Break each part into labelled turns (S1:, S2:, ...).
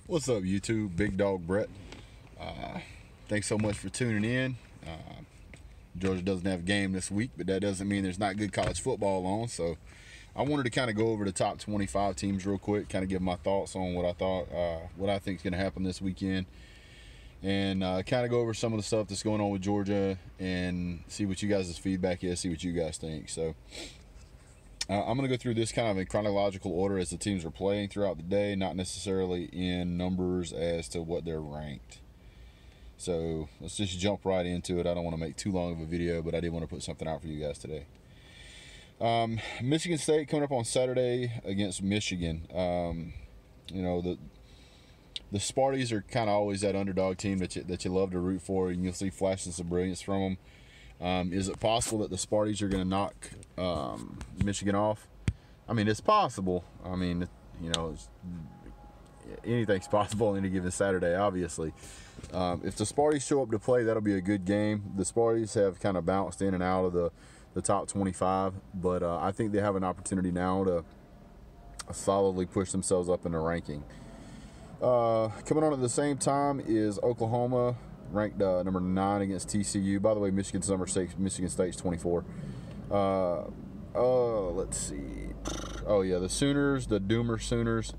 S1: What's up, YouTube? Big Dog Brett. Thanks so much for tuning in. Georgia doesn't have a game this week, but that doesn't mean there's not good college football on. So I wanted to kind of go over the top 25 teams real quick, kind of give my thoughts on what I think is going to happen this weekend, and kind of go over some of the stuff that's going on with Georgia and see what you guys' feedback is, see what you guys think. So I'm going to go through this kind of in chronological order as the teams are playing throughout the day, not necessarily in numbers as to what they're ranked. So let's just jump right into it. I don't want to make too long of a video, but I did want to put something out for you guys today. Michigan State coming up on Saturday against Michigan. The Sparties are kind of always that underdog team that you love to root for, and you'll see flashes of brilliance from them. Is it possible that the Sparties are going to knock Michigan off? I mean, it's possible. I mean, anything's possible on any given Saturday, obviously. If the Sparties show up to play, that'll be a good game. The Sparties have kind of bounced in and out of the top 25, but I think they have an opportunity now to solidly push themselves up in the ranking. Coming on at the same time is Oklahoma, ranked number 9 against TCU. By the way, Michigan's number 6. Michigan State's 24. Let's see. Oh yeah, the Sooners, the Doomer Sooners,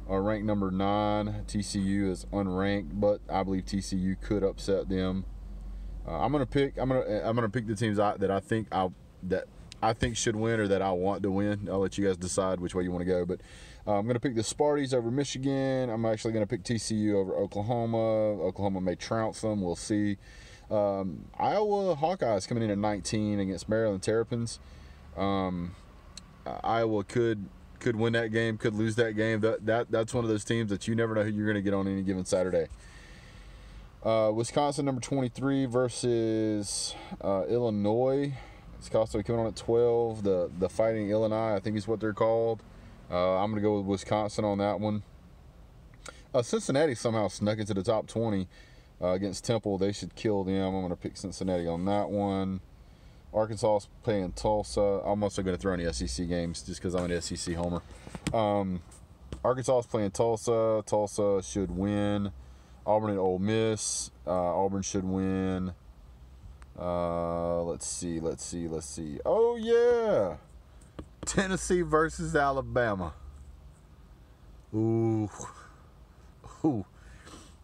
S1: are ranked number 9. TCU is unranked, but I believe TCU could upset them. I'm gonna pick the teams that I think should win or that I want to win. I'll let you guys decide which way you want to go, but I'm going to pick the Sparties over Michigan. I'm actually going to pick TCU over Oklahoma. Oklahoma may trounce them. We'll see. Iowa Hawkeyes coming in at 19 against Maryland Terrapins. Iowa could win that game, could lose that game. That's one of those teams that you never know who you're going to get on any given Saturday. Wisconsin number 23 versus Illinois. Wisconsin coming on at 12. The Fighting Illini, I think is what they're called. I'm going to go with Wisconsin on that one. Cincinnati somehow snuck into the top 20 against Temple. They should kill them. I'm going to pick Cincinnati on that one. Arkansas is playing Tulsa. I'm also going to throw in the SEC games just because I'm an SEC homer. Arkansas is playing Tulsa. Tulsa should win. Auburn and Ole Miss. Auburn should win. Let's see. Oh, yeah. Tennessee versus Alabama. Ooh.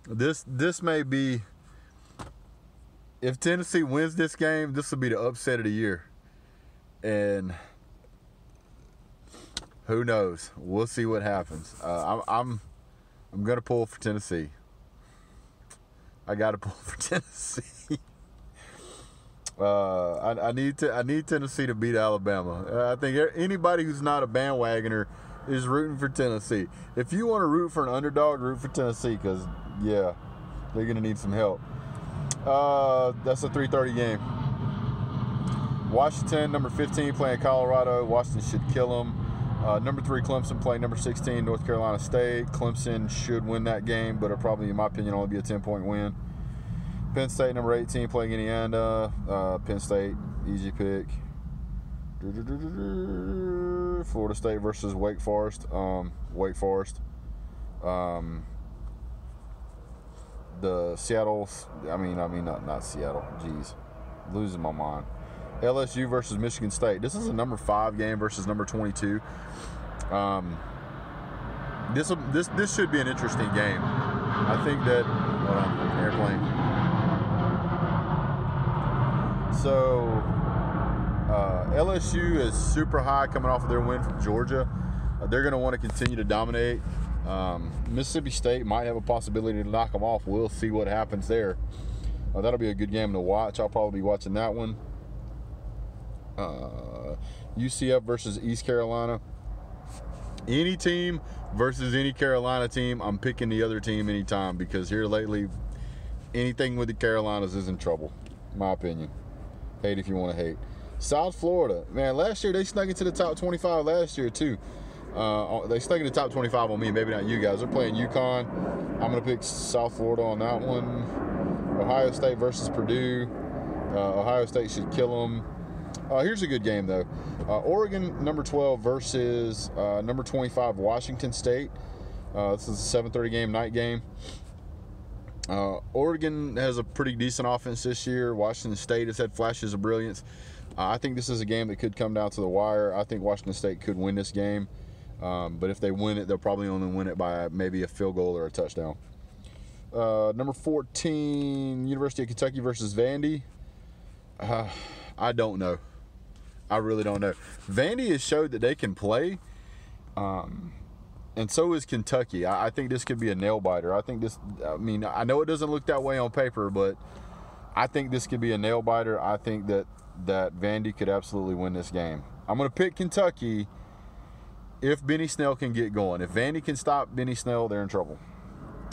S1: This may be, if Tennessee wins this game, this will be the upset of the year. And who knows? We'll see what happens. I'm gonna pull for Tennessee. I gotta pull for Tennessee. I need Tennessee to beat Alabama. I think anybody who's not a bandwagoner is rooting for Tennessee. If you want to root for an underdog, root for Tennessee, because yeah, they're gonna need some help. That's a 3:30 game. Washington, number 15, playing Colorado. Washington should kill them. Number 3, Clemson playing number 16, North Carolina State. Clemson should win that game, but it'll probably, in my opinion, only be a 10-point win. Penn State, number 18, playing Indiana. Penn State, easy pick. Florida State versus Wake Forest. Wake Forest. The Seattle, not Seattle. Jeez, losing my mind. LSU versus Michigan State. This is a number 5 game versus number 22. This should be an interesting game. I think that airplane. So LSU is super high coming off of their win from Georgia. They're going to want to continue to dominate. Mississippi State might have a possibility to knock them off. We'll see what happens there. That'll be a good game to watch. I'll probably be watching that one. UCF versus East Carolina. Any team versus any Carolina team, I'm picking the other team anytime, because here lately, anything with the Carolinas is in trouble, in my opinion. Hate if you want to hate. South Florida, man, last year they snuck into the top 25 last year too. They snuck in the top 25 on me, maybe not you guys. They're playing UConn. I'm going to pick South Florida on that one. Ohio State versus Purdue. Ohio State should kill them. Here's a good game, though. Oregon, number 12 versus number 25, Washington State. This is a 7:30 game, night game. Oregon has a pretty decent offense this year. Washington State has had flashes of brilliance. I think this is a game that could come down to the wire. I think Washington State could win this game. But if they win it, they'll probably only win it by maybe a field goal or a touchdown. Number 14, University of Kentucky versus Vandy. I don't know. I really don't know. Vandy has showed that they can play, and so is Kentucky. I think this could be a nail-biter. I mean, I know it doesn't look that way on paper, but I think this could be a nail-biter. I think that Vandy could absolutely win this game. I'm going to pick Kentucky if Benny Snell can get going. If Vandy can stop Benny Snell, they're in trouble.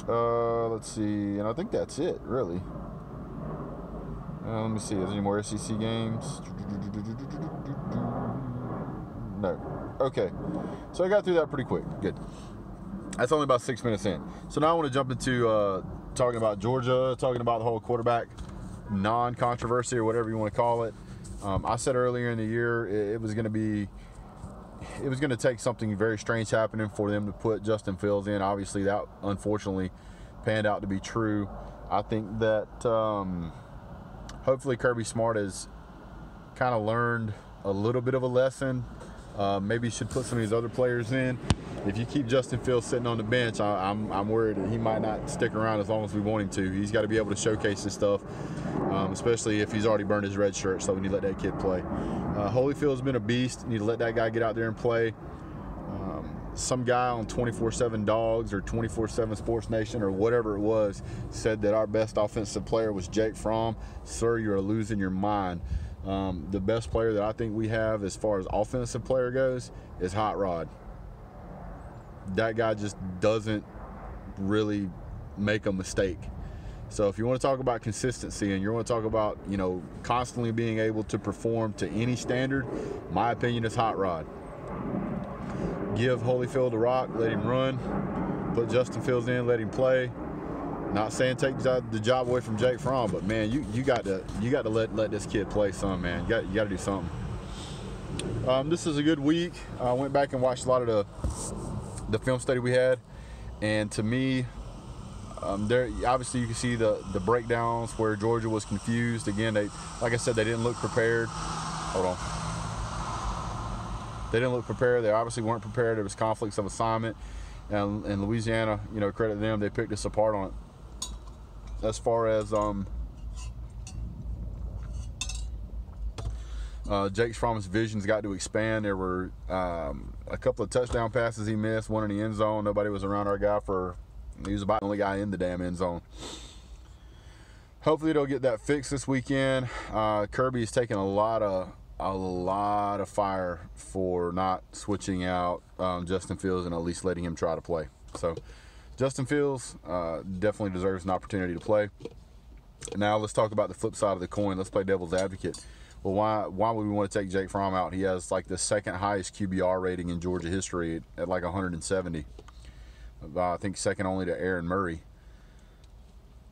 S1: Let's see, and I think that's it, really. Let me see, is there any more SEC games? No. Okay. So I got through that pretty quick. Good. That's only about 6 minutes in. So now I want to jump into talking about Georgia, talking about the whole quarterback non-controversy or whatever you want to call it. I said earlier in the year it was going to take something very strange happening for them to put Justin Fields in. Obviously, that unfortunately panned out to be true. I think that hopefully Kirby Smart has kind of learned a little bit of a lesson. Maybe he should put some of these other players in. If you keep Justin Fields sitting on the bench, I'm worried that he might not stick around as long as we want him to. He's got to be able to showcase his stuff, especially if he's already burned his red shirt, so we need to let that kid play. Holyfield's been a beast. You need to let that guy get out there and play. Some guy on 24/7 Dawgs or 24/7 Sports Nation or whatever it was said that our best offensive player was Jake Fromm. Sir, you're losing your mind. The best player that I think we have as far as offensive player goes is Hot Rod. That guy just doesn't really make a mistake. So if you want to talk about consistency and you want to talk about, constantly being able to perform to any standard, my opinion is Hot Rod. Give Holyfield a rock, let him run. Put Justin Fields in, let him play. Not saying take the job away from Jake Fromm, but man, you got to let this kid play some, man. You got to do something. This is a good week. I went back and watched a lot of the film study we had, and to me, there obviously you can see the breakdowns where Georgia was confused. Again, like I said, they didn't look prepared. Hold on. They didn't look prepared. They obviously weren't prepared. There was conflicts of assignment, and Louisiana, credit them, they picked us apart on it. As far as Jake Fromm's vision's got to expand. There were a couple of touchdown passes he missed, one in the end zone. Nobody was around our guy he was about the only guy in the damn end zone. Hopefully they'll get that fixed this weekend. Kirby's taking a lot of fire for not switching out Justin Fields and at least letting him try to play. So Justin Fields definitely deserves an opportunity to play. Now let's talk about the flip side of the coin. Let's play devil's advocate. Well, why would we want to take Jake Fromm out? He has like the second highest QBR rating in Georgia history at like 170. I think second only to Aaron Murray.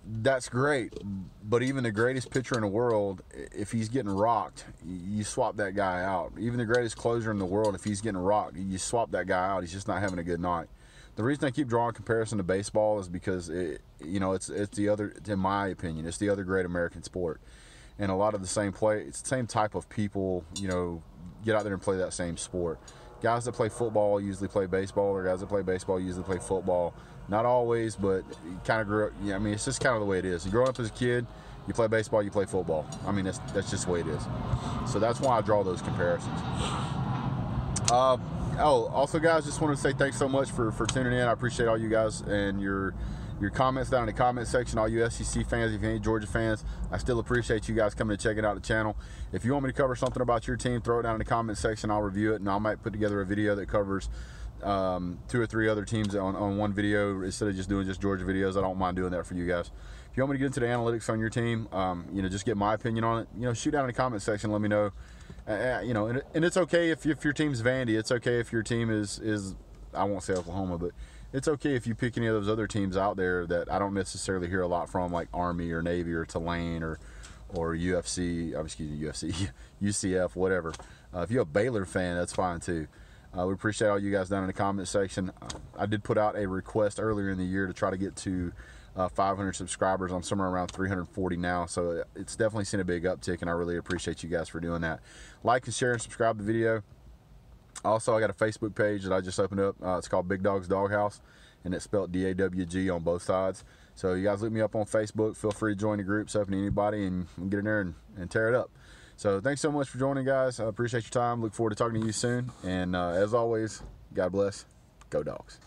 S1: That's great, but even the greatest pitcher in the world, if he's getting rocked, you swap that guy out. Even the greatest closer in the world, if he's getting rocked, you swap that guy out. He's just not having a good night. The reason I keep drawing comparison to baseball is because it's the other, in my opinion, it's the other great American sport, and a lot of the same it's the same type of people, get out there and play that same sport. Guys that play football usually play baseball, or guys that play baseball usually play football. Not always, but you kind of grew up. It's just kind of the way it is. You grow up as a kid, you play baseball, you play football. That's just the way it is. So that's why I draw those comparisons. Also, guys, just want to say thanks so much for tuning in. I appreciate all you guys and your comments down in the comment section. All you SEC fans, if you ain't Georgia fans, I still appreciate you guys coming and checking out the channel. If you want me to cover something about your team, throw it down in the comment section. I'll review it, and I might put together a video that covers 2 or 3 other teams on one video instead of just doing just Georgia videos. I don't mind doing that for you guys. If you want me to get into the analytics on your team, just get my opinion on it, shoot down in the comment section. Let me know. And it's okay if your team's Vandy. It's okay if your team is I won't say Oklahoma, but it's okay if you pick any of those other teams out there that I don't necessarily hear a lot from, like Army or Navy or Tulane or UCF, whatever. If you're a Baylor fan, that's fine too. We appreciate all you guys down in the comment section. I did put out a request earlier in the year to try to get to 500 subscribers. I'm somewhere around 340 now, so it's definitely seen a big uptick, and I really appreciate you guys for doing that. Like and share and subscribe to the video. Also, I got a Facebook page that I just opened up. It's called Big Dawgs Doghouse, and it's spelled D-A-W-G on both sides. So you guys look me up on Facebook. Feel free to join the group, open to anybody, and get in there and tear it up. So thanks so much for joining, guys. I appreciate your time. Look forward to talking to you soon. And as always, God bless. Go Dogs.